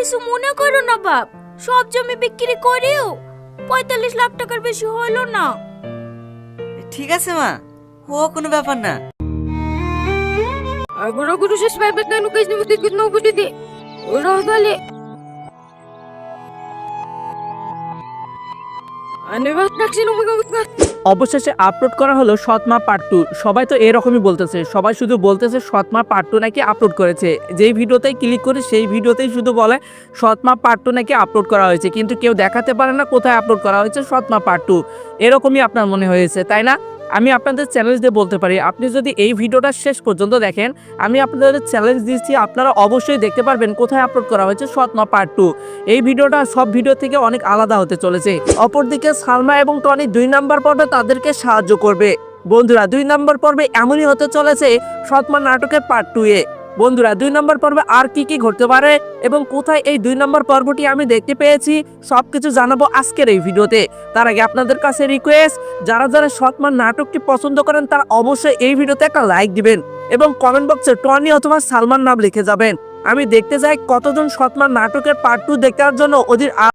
কিছু মনে করো না বাপ, সব জমি বিক্রি করেও 45 লাখ টাকার বেশি হলো না। ঠিক আছে মা, ও কোনো ব্যাপার না। Agora já se vai botar no cais no botico de novo de. Ora dale. Ane va taxi no me gusta. অবশেষে আপলোড করা হলো সৎমা পার্ট 2। সবাই তো এরকমই বলতেছে, সবাই শুধু বলতেছে সৎমা পার্ট 2 নাকি আপলোড করেছে। যেই ভিডিওতেই ক্লিক করি সেই ভিডিওতেই শুধু বলে সৎমা পার্ট 2 নাকি আপলোড করা হয়েছে, কিন্তু কেউ দেখাতে পারে না কোথায় আপলোড করা হয়েছে সৎমা পার্ট 2। এরকমই আপনার মনে হয়েছে তাই না? আমি আপনাদের চ্যালেঞ্জ দিয়ে বলতে পারি, আপনি যদি এই ভিডিওটা শেষ পর্যন্ত দেখেন, আমি আপনাদের চ্যালেঞ্জ দিচ্ছি, আপনারা অবশ্যই দেখতে পারবেন কোথায় আপলোড করা হয়েছে সৎমা পার্ট 2। এই ভিডিওটা সব ভিডিও থেকে অনেক আলাদা হতে চলেছে। অপরদিকে সালমা এবং টনি 2 নাম্বার পর্বে তাদেরকে সাহায্য করবে। বন্ধুরা 2 নাম্বার পর্বে এমনই হতে চলেছে সৎমা নাটকের পার্ট 2 এ। বন্ধুরা 2 নাম্বার পর্বে আর কি কি ঘটতে পারে এবং কোথায় এই 2 নাম্বার পর্বটি আমি দেখতে পেয়েছি সবকিছু জানাবো আজকের এই ভিডিওতে। তার আগে আপনাদের কাছে রিকোয়েস্ট, যারা যারা সৎমা নাটকটি পছন্দ করেন তারা অবশ্যই এই ভিডিওতে একটা লাইক দিবেন এবং কমেন্ট বক্সে টনি অথবা সালমান নাম লিখে যাবেন। আমি দেখতে চাই কতজন সৎমা নাটকের পার্ট 2 দেখার জন্য ওদের